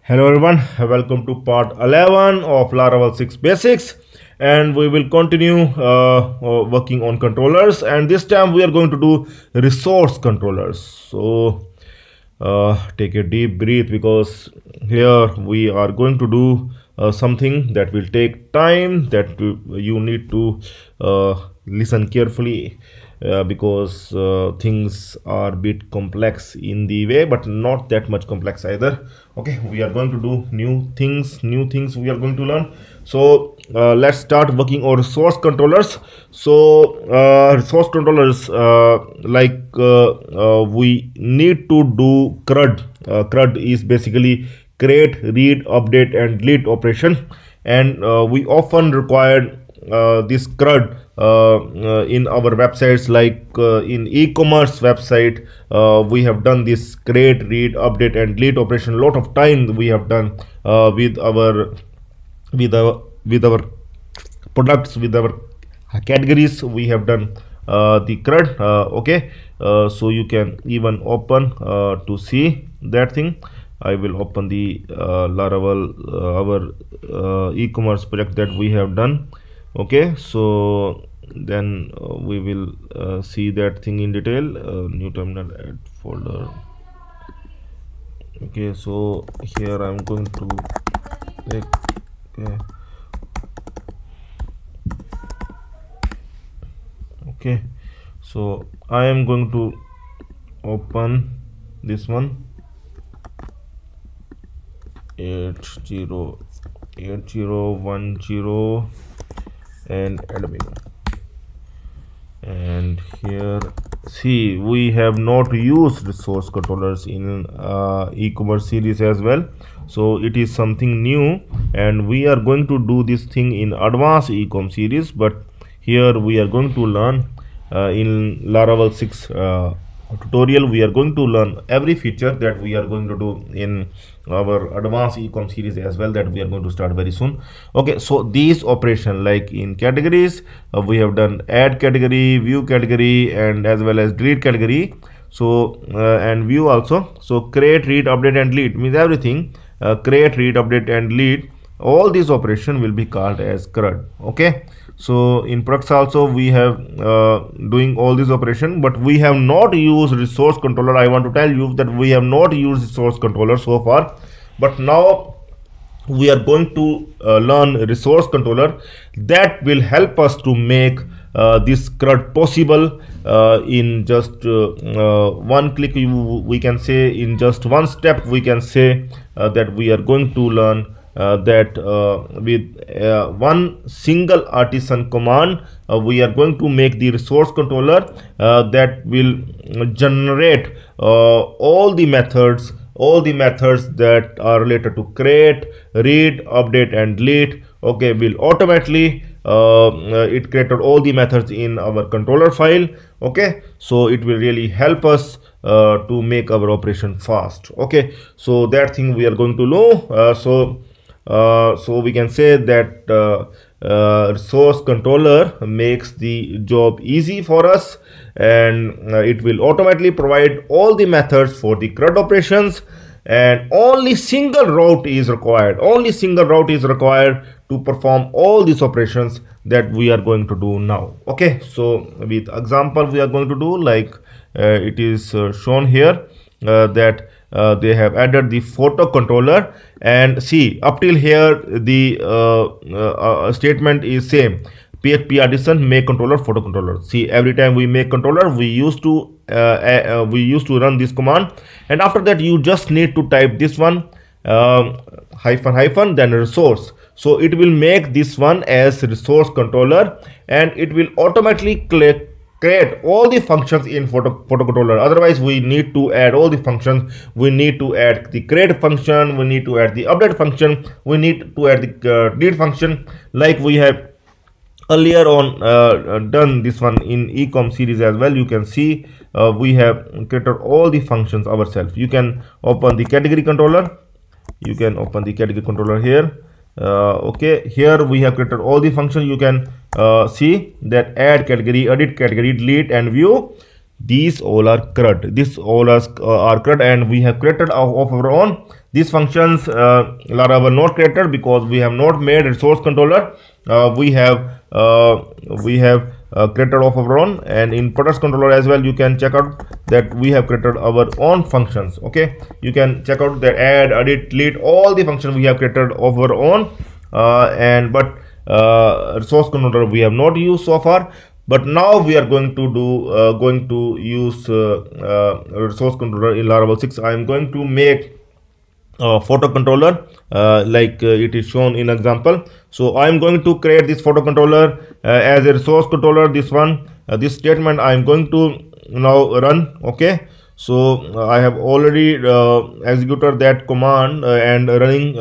Hello everyone, welcome to part 11 of Laravel 6 basics, and we will continue working on controllers, and this time we are going to do resource controllers. So take a deep breath, because here we are going to do something that will take time, that you need to listen carefully, because things are a bit complex in the way, but not that much complex either. Okay, we are going to do new things we are going to learn. So let's start working on resource controllers. So resource controllers, we need to do CRUD. CRUD is basically create, read, update and delete operation, and we often require this CRUD in our websites, like in e-commerce website. We have done this create, read, update and delete operation a lot of time. We have done with our products, with our categories. We have done the CRUD. Okay, so you can even open to see that thing. I will open the Laravel, our e-commerce project that we have done. Okay, so then we will see that thing in detail. New terminal, add folder. Okay, so here I'm going to click. Okay, so I am going to open this one, 808010 and admin, and here see we have not used resource controllers in e-commerce series as well, so it is something new, and we are going to do this thing in advanced e-com series. But here we are going to learn in Laravel 6 tutorial, we are going to learn every feature that we are going to do in our advanced ecom series as well, that we are going to start very soon. Okay, so these operation, like in categories, we have done add category, view category and as well as delete category. So and view also. So create, read, update and delete means everything. Create, read, update and delete, all these operation will be called as CRUD. Okay, so in products also we have doing all these operation, but we have not used resource controller. I want to tell you that we have not used resource controller so far, but now we are going to learn resource controller that will help us to make this CRUD possible in just one click. We can say in just one step we can say that we are going to learn that with one single artisan command we are going to make the resource controller that will generate all the methods that are related to create, read, update and delete. Okay, will automatically it created all the methods in our controller file. Okay, so it will really help us to make our operation fast. Okay, so that thing we are going to know. So we can say that resource controller makes the job easy for us, and it will automatically provide all the methods for the CRUD operations, and only single route is required. To perform all these operations that we are going to do now. Okay, so with example we are going to do, like it is shown here that they have added the PhotoController, and see up till here the statement is same: PHP artisan make controller PhotoController. See, every time we make controller we used to run this command, and after that you just need to type this one hyphen then resource. So it will make this one as resource controller, and it will automatically create all the functions in PhotoController. Otherwise we need to add all the functions. We need to add the create function, we need to add the update function, we need to add the delete function, like we have earlier on done this one in ecom series as well. You can see we have created all the functions ourselves. You can open the category controller, here. Okay, here we have created all the functions. You can see that add category, edit category, delete and view. these all are CRUD. This all are CRUD, and we have created of our own. These functions Laravel not created because we have not made resource controller. We have created of our own, and in PhotoController as well you can check out that we have created our own functions. Okay, you can check out the add, edit, delete, all the functions we have created of our own. But resource controller we have not used so far. But now we are going to use resource controller in Laravel 6. I am going to make PhotoController like it is shown in example. So I am going to create this PhotoController as a resource controller. This one, this statement I am going to now run. Okay, so I have already executed that command and running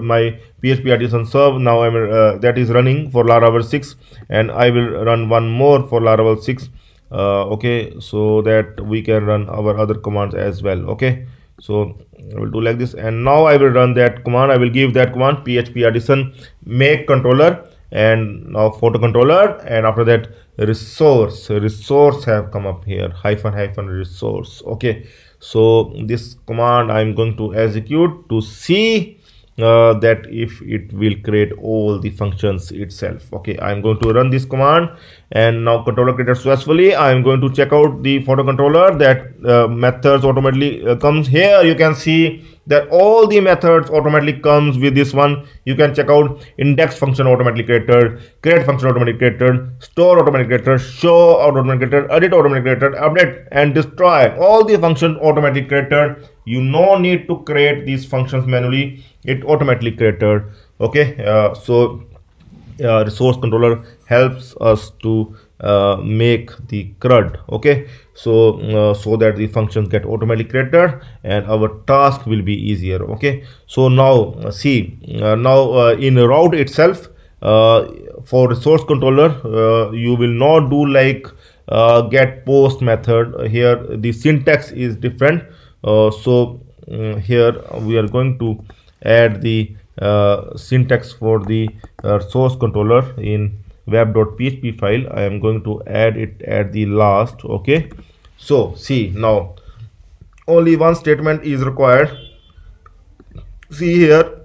my PHP artisan serve. Now I'm that is running for Laravel 6, and I will run one more for Laravel 6. Okay, so that we can run our other commands as well. Okay, so I will do like this, and now I will run that command. I will give that command PHP artisan make controller, and now PhotoController, and after that resource have come up here, hyphen resource. Okay, so this command I am going to execute to see that if it will create all the functions itself. Okay, I am going to run this command, and now controller created successfully. I am going to check out the PhotoController that methods automatically comes here. You can see that all the methods automatically comes with this one. You can check out index function automatically created, create function automatically created, store automatically created, show automatically created, edit automatically created, update and destroy, all the functions automatically created. You no need to create these functions manually, it automatically created. Okay, so resource controller helps us to make the CRUD. Okay, so so that the functions get automatically created and our task will be easier. Okay, so now see, now in route itself, for resource controller you will not do like get post method. Here the syntax is different. So here we are going to add the syntax for the source controller in web.php file. I am going to add it at the last. Okay, so see, now only one statement is required. See here,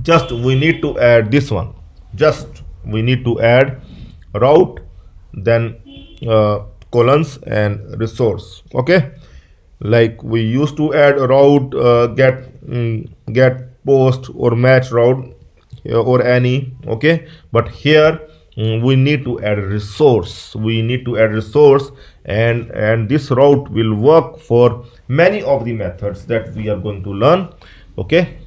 just we need to add this one, just we need to add route, then colons and resource. Okay, like we used to add route, get post or match route or any. Okay, but here we need to add resource. We need to add resource, and this route will work for many of the methods that we are going to learn. Okay,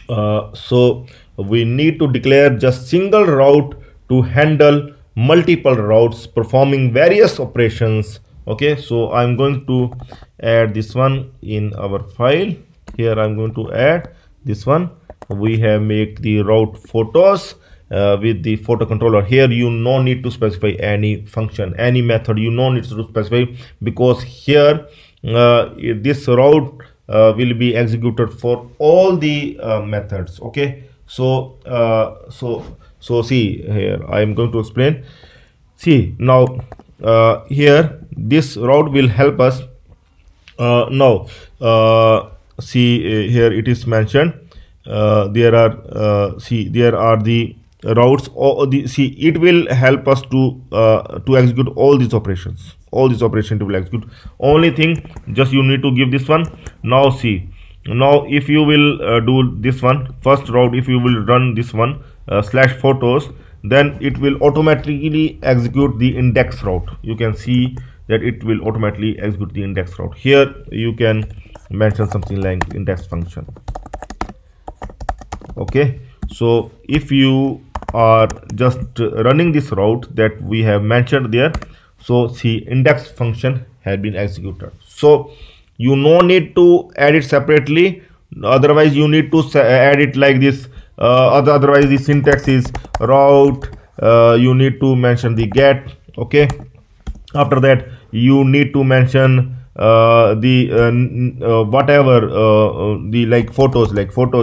so we need to declare just single route to handle multiple routes performing various operations. Okay, so I'm going to add this one in our file. Here I'm going to add this one. We have made the route photos with the PhotoController. Here you no need to specify any function, any method, you no need to specify, because here this route will be executed for all the methods. Okay, so so see here, I am going to explain. See now, here this route will help us. Now see here it is mentioned, there are see there are the routes, or the see it will help us to execute all these operations. All these operations will execute. Only thing, just you need to give this one. Now see, now if you will do this one first route, if you will run this one slash photos, then it will automatically execute the index route. You can see that it will automatically execute the index route. Here you can mention something like index function. Okay, so if you are just running this route that we have mentioned there, so see index function has been executed. So you no need to add it separately, otherwise you need to add it like this. Otherwise the syntax is route, you need to mention the get. Okay, after that you need to mention the whatever the like photos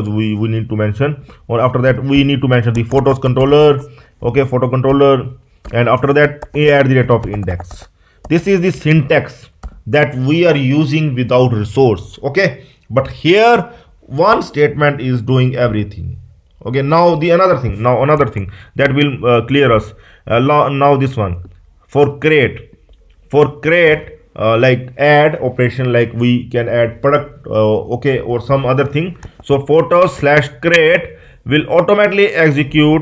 we need to mention, or after that we need to mention the photos controller. Okay, PhotoController, and after that add the data of index. This is the syntax that we are using without resource. Okay, but here one statement is doing everything. Okay, now the another thing that will clear us. Now this one for create like add operation, like we can add product, okay, or some other thing. So photos/create will automatically execute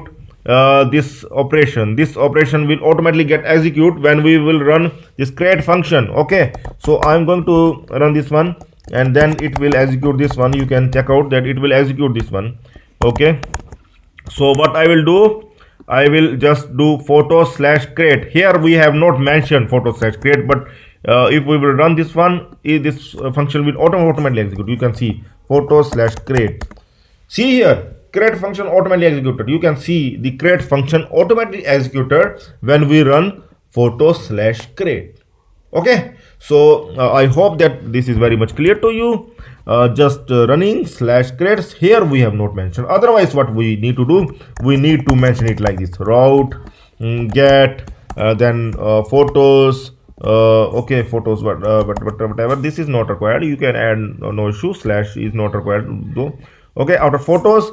this operation. This operation will automatically get execute when we will run this create function. Okay, so I'm going to run this one and then it will execute this one. You can check out that it will execute this one. Okay, so what I will do, I will just do photos/create. Here we have not mentioned photos/create, but if we will run this one, this function will automatically execute. You can see photos/create. See here, create function automatically executed. You can see the create function automatically executed when we run photos/create. Okay, so I hope that this is very much clear to you. Just running /create. Here we have not mentioned. Otherwise, what we need to do, we need to mention it like this: route get then photos. Okay, photos, but whatever. This is not required. You can add, no issue. Slash is not required though. Okay, after photos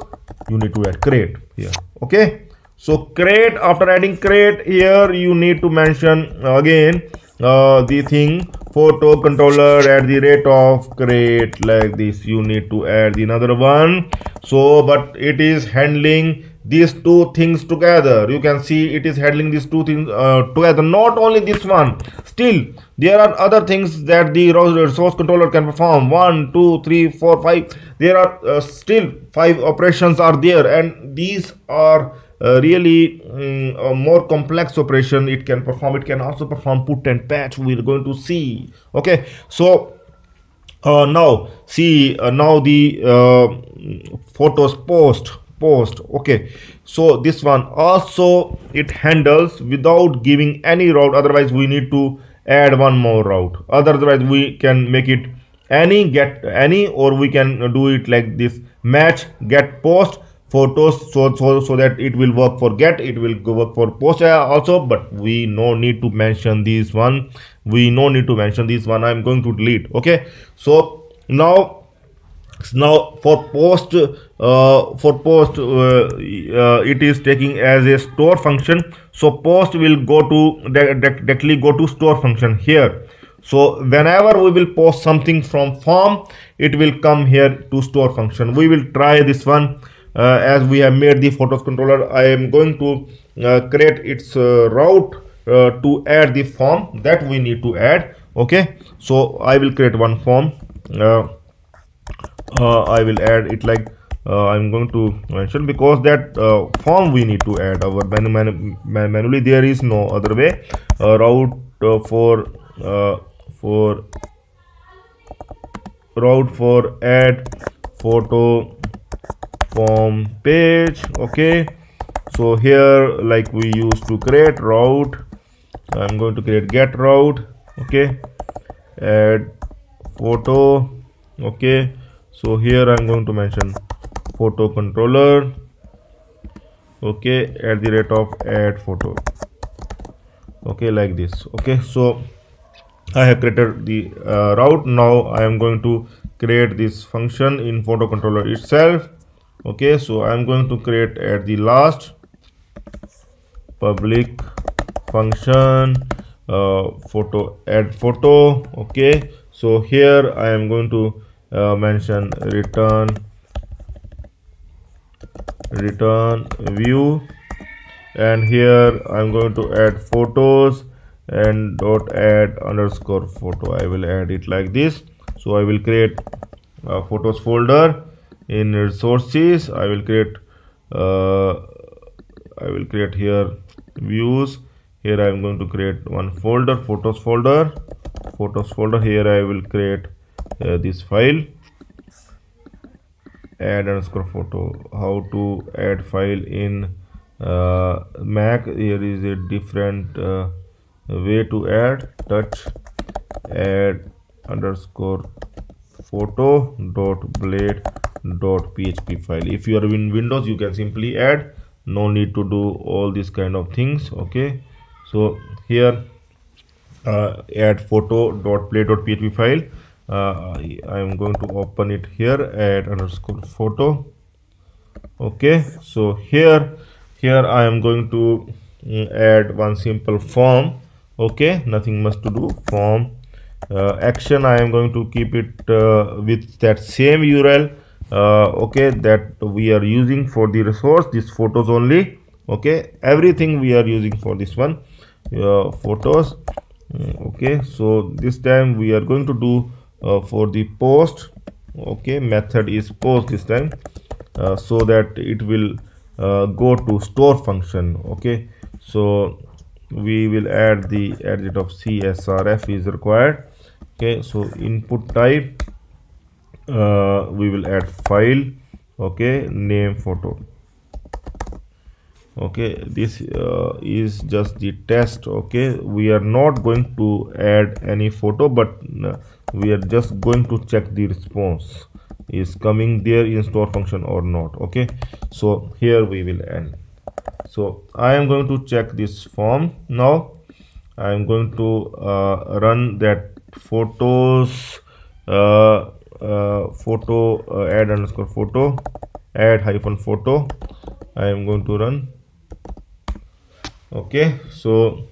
you need to add create here. Okay, so create, after adding create here you need to mention again the thing PhotoController at the rate of create, like this. You need to add another one. So but it is handling these two things together. You can see it is handling these two things together, not only this one. Still there are other things that the resource controller can perform. 1 2 3 4 5. There are still 5 operations are there, and these are really a more complex operation it can perform. It can also perform put and patch. We're going to see. Okay, so now see now the photos post. Okay, so this one also it handles without giving any route. Otherwise we need to add one more route. Otherwise we can make it any, get any, or we can do it like this: match get post photos, so that it will work for get, it will go work for post also. But we no need to mention this one. I'm going to delete. Okay, so now for post it is taking as a store function. So post will go to directly go to store function here. So whenever we will post something from form, it will come here to store function. We will try this one. As we have made the photos controller, I am going to create its route to add the form that we need to add. Okay, so I will create one form. I will add it like I'm going to mention, because that form we need to add our manually. There is no other way. Route for add photo form page. Okay, so here like we used to create route, I'm going to create get route. Okay, add photo. Okay, so here I'm going to mention PhotoController. Okay, at the rate of add photo. Okay, like this. Okay, so I have created the route. Now I am going to create this function in PhotoController itself. Okay, so I am going to create at the last public function photo add photo. Okay, so here I am going to mention return view, and here I'm going to add photos and dot add underscore photo. I will add it like this. So I will create a photos folder. In resources I will create here views. Here I am going to create one folder, photos folder. Here I will create this file, add underscore photo. How to add file in Mac? Here is a different way to add. Touch add underscore photo dot blade dot php file. If you are in Windows, you can simply add, no need to do all these kind of things. Okay, so here add photo.play.php file. I am going to open it here, add underscore photo. Okay, so here I am going to add one simple form. Okay, nothing much to do. Form action, I am going to keep it with that same URL, okay, that we are using for the resource, this photos only. Okay, everything we are using for this one, photos. Okay, so this time we are going to do for the post. Okay, method is post this time, so that it will go to store function. Okay, so we will add the edit of CSRF is required. Okay, so input type, we will add file. Okay, name photo. Okay, this is just the test. Okay, we are not going to add any photo, but we are just going to check the response is coming there in store function or not. Okay, so here we will end. So I am going to check this form now. I am going to run that photos photo add underscore photo, add hyphen photo. I am going to run. Okay, so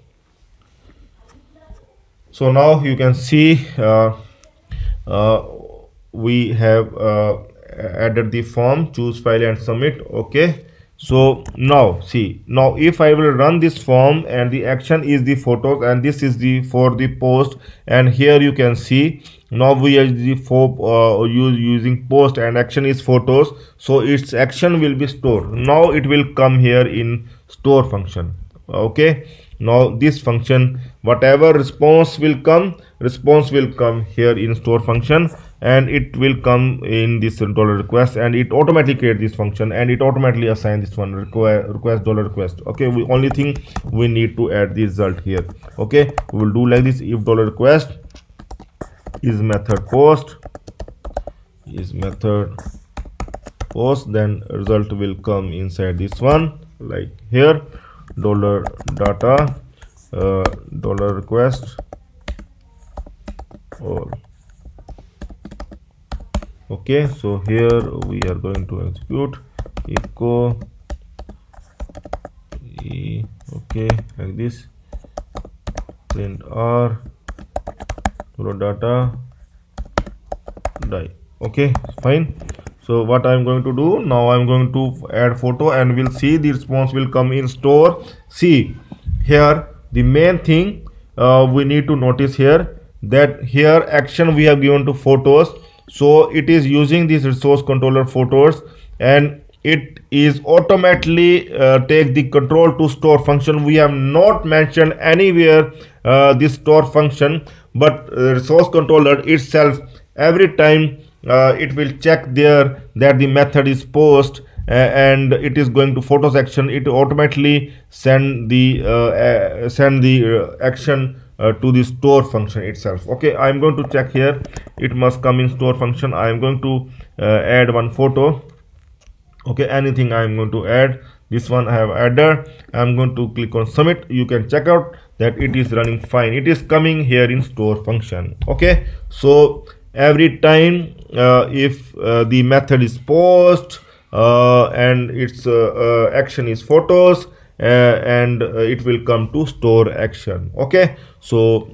now you can see we have added the form, choose file and submit. Okay, so now see, now if I will run this form and the action is the photos and this is the for the post, and here you can see now we are using post and action is photos, so its action will be stored. Now it will come here in store function. Okay, now this function, whatever response will come here in store function, and it will come in this $request, and it automatically create this function, and it automatically assign this one request $request. Okay, we only thing we need to add the result here. Okay, we will do like this: if $request is method post, then result will come inside this one, like here, $data $request or. Okay, so here we are going to execute echo okay, like this, print r $data die. Okay, fine. So what I am going to do now, I am going to add photo, and we'll see the response will come in store. See here, the main thing we need to notice here, that here action we have given to photos, so it is using this resource controller photos, and it is automatically take the control to store function. We have not mentioned anywhere this store function, but resource controller itself every time it will check there that the method is post and it is going to photos action, it automatically send the action to the store function itself. Okay, I am going to check here, it must come in store function. I am going to add one photo. Okay, anything I am going to add, this one I have added. I am going to click on submit. You can check out that it is running fine, it is coming here in store function. Okay, so every time if the method is post and its action is photos, and it will come to store action. Okay, so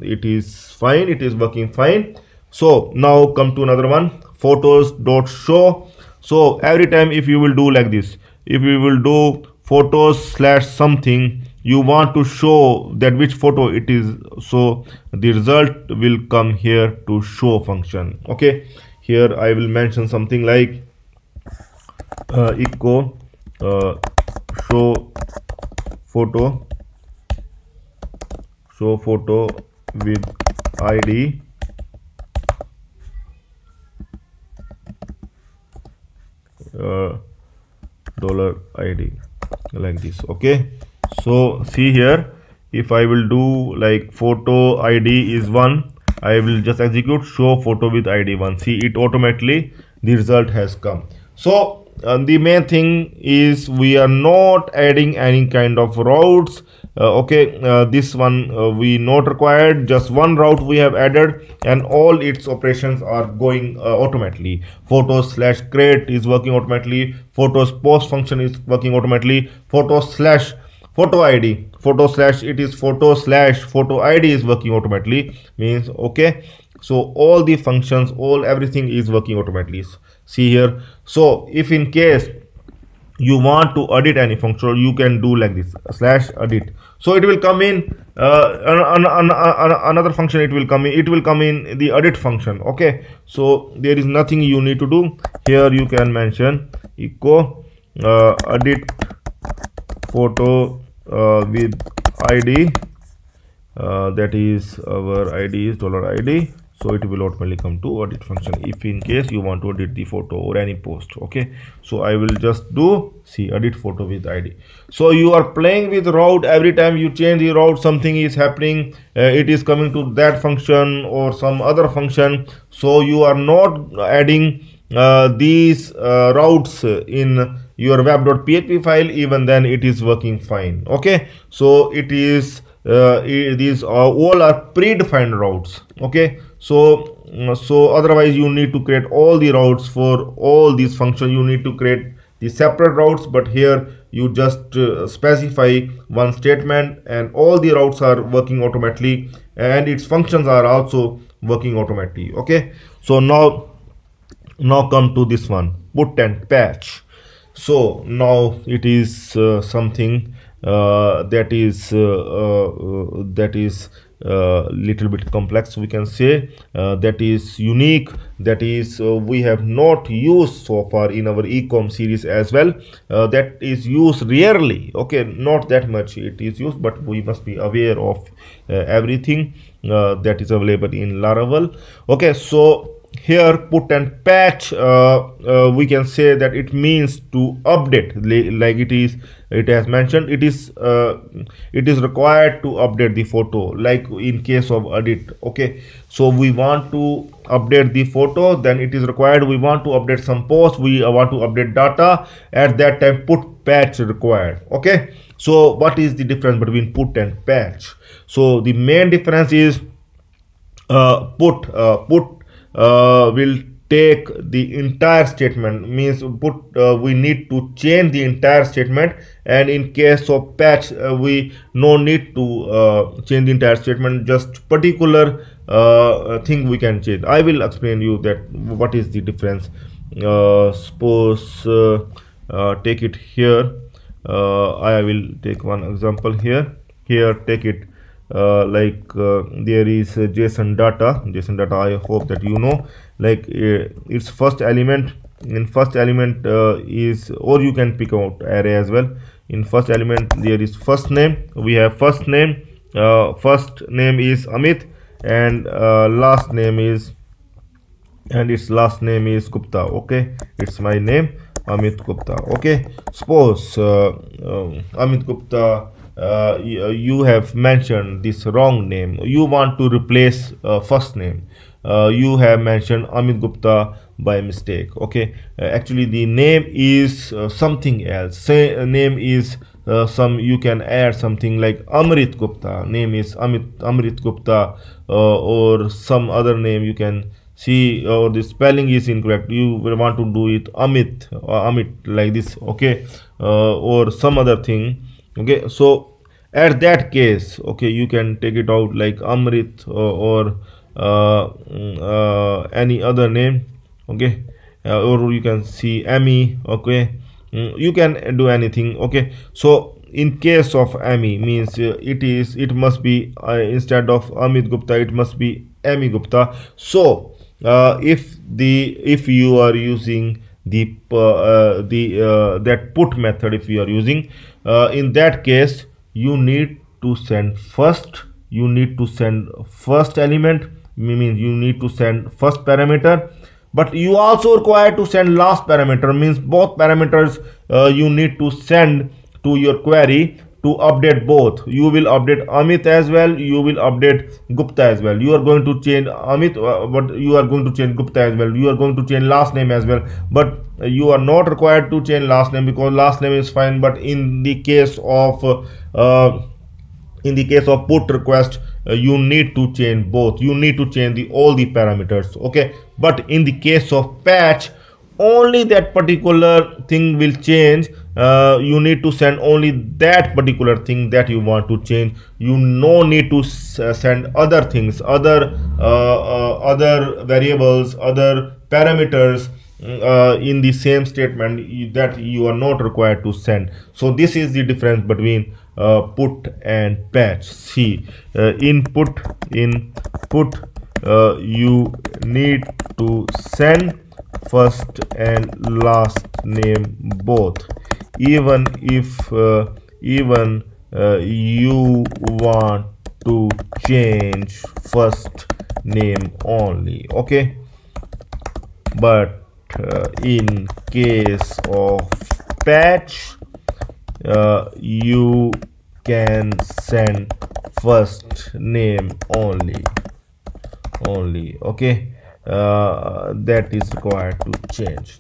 it is fine, it is working fine. So now come to another one, photos.show. So every time if you will do like this, if you will do photos / something, you want to show that which photo it is, so the result will come here to show function. Okay, here I will mention something like echo show photo with ID $ID, like this. Okay, so see here, if I will do like photo ID is 1, I will just execute show photo with ID 1. See, it automatically the result has come. So the main thing is we are not adding any kind of routes this one we not required, just one route we have added, and all its operations are going automatically. Photos/create is working automatically, photos post function is working automatically, photo id, photo id is working automatically, means okay. So all the functions, everything is working automatically. See here. So if in case you want to edit any function, you can do like this /edit. So it will come in another function. It will come in the edit function. Okay, so there is nothing you need to do here. You can mention echo edit photo with id, that is our id is $id. So it will automatically come to edit function if in case you want to edit the photo or any post. Okay, so I will just do edit photo with id. So you are playing with route. Every time you change the route, something is happening. It is coming to that function or some other function. So you are not adding these routes in your web.php file. Even then it is working fine. Okay, so it is these all are predefined routes. Okay, so otherwise you need to create all the routes for all these functions. You need to create the separate routes, but here you just specify one statement and all the routes are working automatically, and its functions are also working automatically. Okay, so now come to this one, put and patch. So now it is something that is little bit complex, we can say, that is unique, that is we have not used so far in our ecom series as well, that is used rarely. Okay, not that much it is used, but we must be aware of everything that is available in Laravel. Okay, so here put and patch, we can say that it means to update, like it has mentioned, it is required to update the photo, like in case of edit. Okay, so we want to update the photo, then it is required. We want to update some post, we want to update data, at that time put patch required. Okay, so what is the difference between put and patch? So the main difference is put will take the entire statement, means we need to change the entire statement, and in case of patch we no need to change the entire statement, just particular thing we can change. I will explain you that what is the difference. Suppose take it here, I will take one example here. Take it there is JSON data. I hope that you know, like its first element, is, or you can pick out array as well. In first element there is first name. We have first name, first name is Amit, and its last name is Gupta. Okay, it's my name, Amit Gupta. Okay, suppose Amit Gupta, you have mentioned this wrong name, you want to replace first name, you have mentioned Amit Gupta by mistake. Okay, actually the name is something else. Say name is you can add something like Amrit Gupta, name is Amrit Gupta, or some other name you can see, or the spelling is incorrect, you will want to do it Amit, like this. Okay, or some other thing. Okay, so at that case, okay, you can take it out like Amrit, or any other name. Okay, or you can see Amy. Okay, you can do anything. Okay, so in case of Amy, means it must be instead of Amit Gupta, it must be Amy Gupta. So if you are using that put method, if you are using, in that case you need to send first element, means you need to send first parameter, but you also require to send last parameter, means both parameters you need to send to your query to update both. You will update Amit as well, you will update Gupta as well. You are going to change Amit, but you are going to change Gupta as well. You are going to change last name as well, but you are not required to change last name, because last name is fine. But in the case of in the case of put request, you need to change both. You need to change all the parameters. Okay, but in the case of patch, only that particular thing will change. You need to send only that particular thing that you want to change. You no need to send other things, other variables, other parameters in the same statement that you are not required to send. So this is the difference between put and patch. See, in put you need to send first and last name both, even if you want to change first name only. Okay, but in case of patch, you can send first name only. Okay, that is required to change.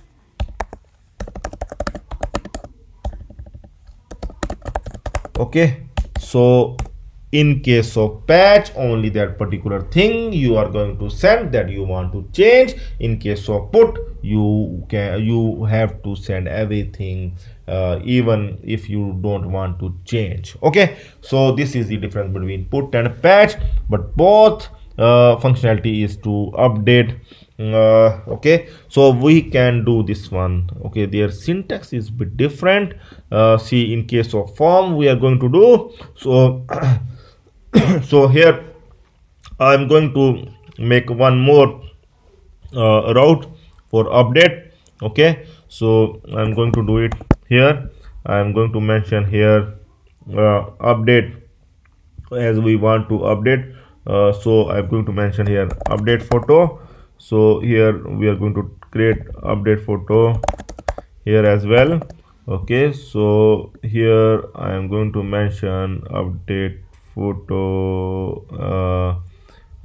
Okay, so in case of patch, only that particular thing you are going to send that you want to change. In case of put, you have to send everything, even if you don't want to change. Okay, so this is the difference between put and patch, but both functionality is to update. Okay, so we can do this one. Okay, their syntax is a bit different. See, in case of form, we are going to do so. So here I'm going to make one more route for update. Okay, so I'm going to do it here. I'm going to mention here update, as we want to update. So I'm going to mention here update photo. So here we are going to create update photo here as well. Okay, so here I am going to mention update photo.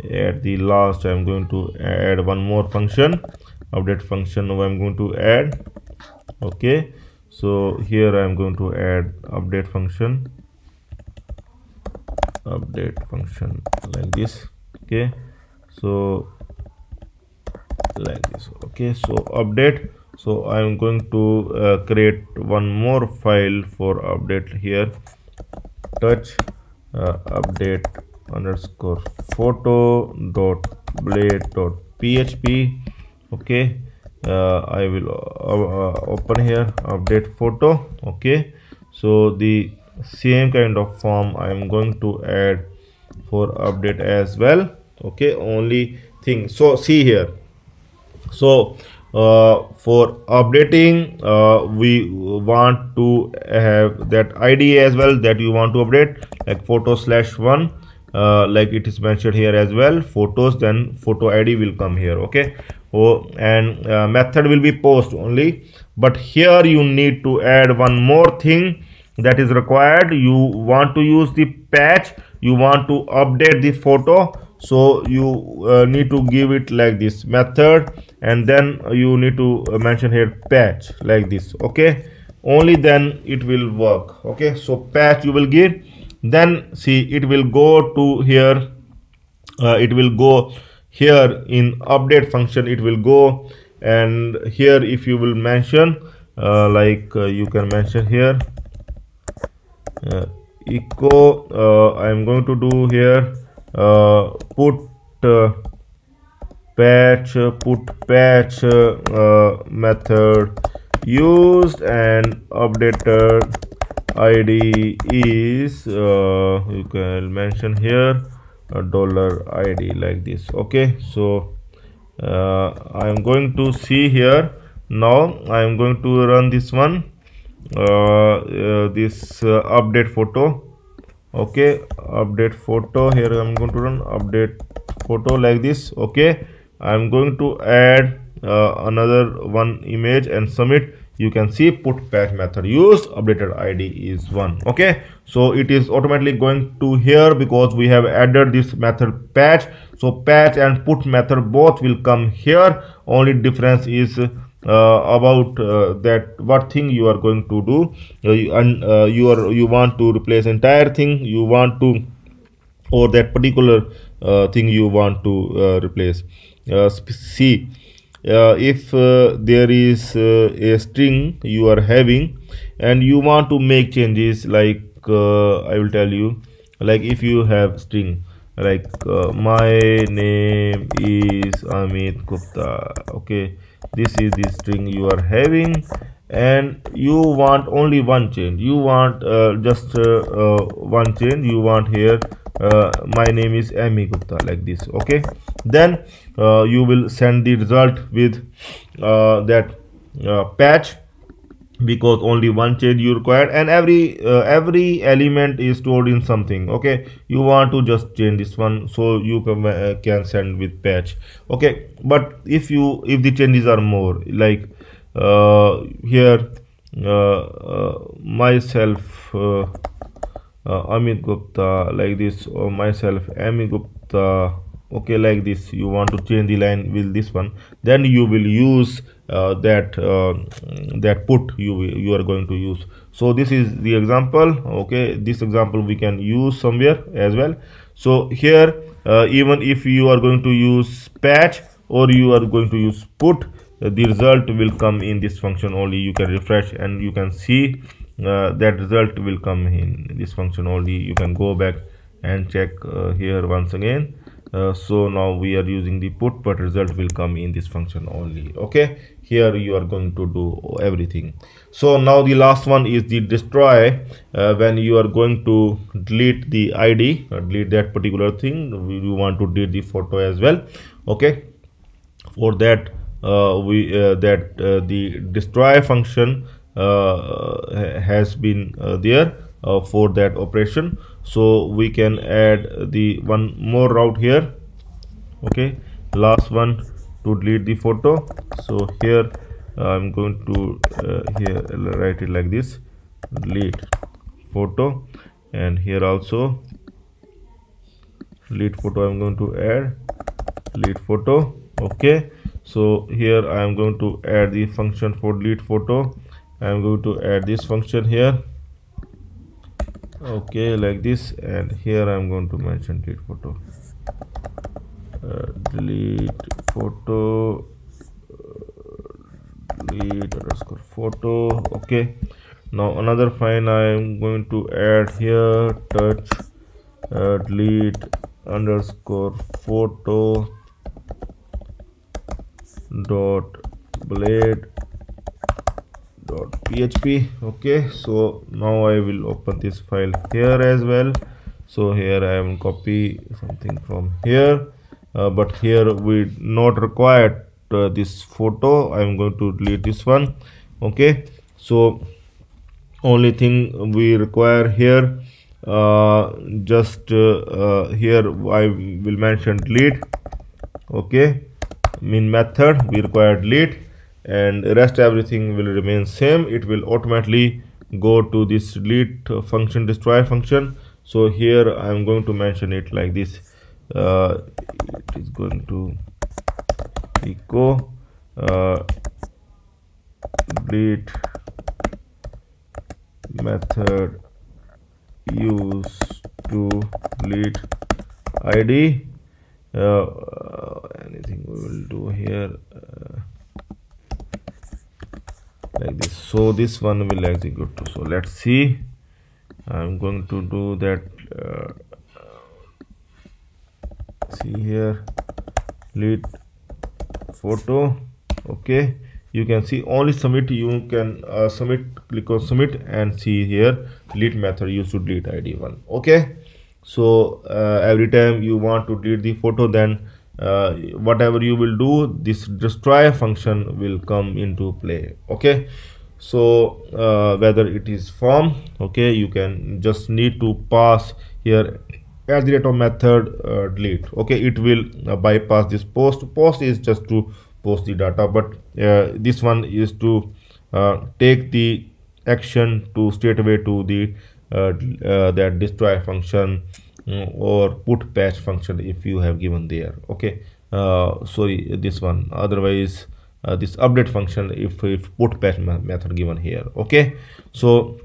At the last, I'm going to add one more function, update function. Now I'm going to add. Okay, so here I'm going to add update function like this. Okay, so like this. Okay, so update. So I'm going to create one more file for update here, touch update underscore photo.blade.php. Okay, I will open here update photo. Okay, so the same kind of form I am going to add for update as well. Okay, only thing, so see here, so for updating, we want to have that ID as well that you want to update, like photo/1, like it is mentioned here as well, photos, then photo ID will come here. Okay, and method will be post only, but here you need to add one more thing that is required. You want to use the patch, you want to update the photo, so you need to give it like this method, and then you need to mention here patch like this. Okay, only then it will work. Okay, so patch you will give, then see it will go to here, it will go here in update function, it will go, and here if you will mention you can mention here echo, I am going to do here put patch method used, and updated ID is you can mention here $ID like this. Okay, so I am going to see here now. I am going to run this one, this update photo. Okay, update photo, here I'm going to run update photo like this. Okay, I'm going to add another one image and submit. You can see put patch method used, updated ID is 1. Okay, so it is automatically going to here because we have added this method patch. So patch and put method both will come here, only difference is about that what thing you are going to do, and you want to replace entire thing, you want to, or that particular thing you want to replace. See, if there is a string you are having and you want to make changes, like I will tell you, like if you have string like my name is Amit Gupta, okay, this is the string you are having, and you want only one change, you want just one change, you want here my name is Amy Gupta, like this, okay. Then you will send the result with that patch, because only one change you required, and every element is stored in something, okay. You want to just change this one, so you can send with patch, okay. But if the changes are more, like here myself Amit Gupta, like this, or myself Amy Gupta, okay, like this, you want to change the line with this one, then you will use that put you are going to use. So this is the example, okay. This example we can use somewhere as well. So here even if you are going to use patch or you are going to use put, the result will come in this function only. You can refresh and you can see that result will come in this function only. You can go back and check here once again. So now we are using the put, but result will come in this function only, okay. Here you are going to do everything. So now the last one is the destroy. When you are going to delete the id, delete that particular thing, you want to delete the photo as well, okay. For that the destroy function has been there for that operation. So we can add the one more route here, okay, last one, to delete the photo. So here I'm going to here write it like this, delete photo, and here also delete photo, I'm going to add delete photo, okay. So here I am going to add the function for delete photo. I am going to add this function here, okay, like this, and here I am going to mention delete photo, delete photo, delete underscore photo, okay. Now another file I am going to add here, touch delete underscore photo dot blade dot php, okay. So now I will open this file here as well. So here I am copy something from here, but here we not required this photo. I am going to delete this one, okay. So only thing we require here, just here I will mention delete, okay. Mean method we require delete, and rest everything will remain same. It will automatically go to this delete function, destroy function. So here I am going to mention it like this, it is going to echo delete method used to delete id, anything we will do here like this. So this one will execute. So let's see, I'm going to do that, see here, delete photo, okay. You can see only submit, you can submit, click on submit and see here delete method used to delete id1, okay. So every time you want to delete the photo, then whatever you will do, this destroy function will come into play, okay. So whether it is form, okay, you can just need to pass here at the rate of method delete, okay. It will bypass this post is just to post the data, but this one is to take the action to straight away to the that destroy function or put patch function if you have given there, okay. Sorry, this one, otherwise this update function if put patch method given here. Okay, so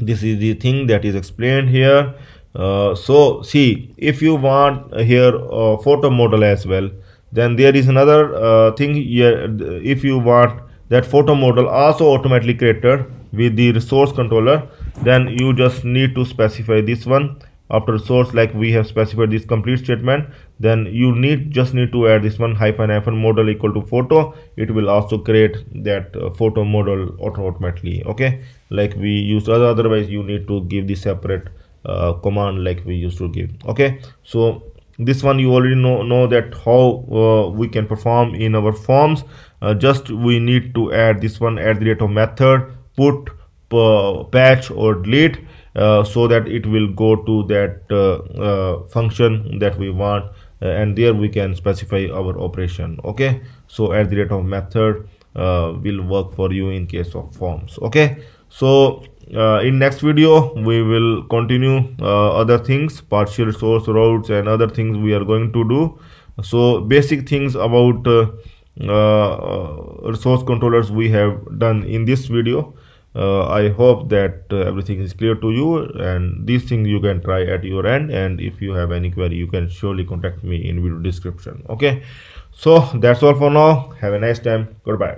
this is the thing that is explained here. So see, if you want here photo model as well, then there is another thing here. If you want that photo model also automatically created with the resource controller, then you just need to specify this one after resource, like we have specified this complete statement. Then you just need to add this one hyphen model equal to photo. It will also create that photo model automatically. Okay, like we used, otherwise you need to give the separate command like we used to give. Okay, so this one you already know that how we can perform in our forms. Just we need to add this one at the rate of method put patch or delete, so that it will go to that function that we want, and there we can specify our operation. Okay, so at the rate of method will work for you in case of forms. Okay, so in next video we will continue other things, partial resource routes and other things we are going to do. So basic things about resource controllers we have done in this video. I hope that everything is clear to you, and these things you can try at your end, and if you have any query you can surely contact me in video description. Okay, so that's all for now. Have a nice time. Goodbye.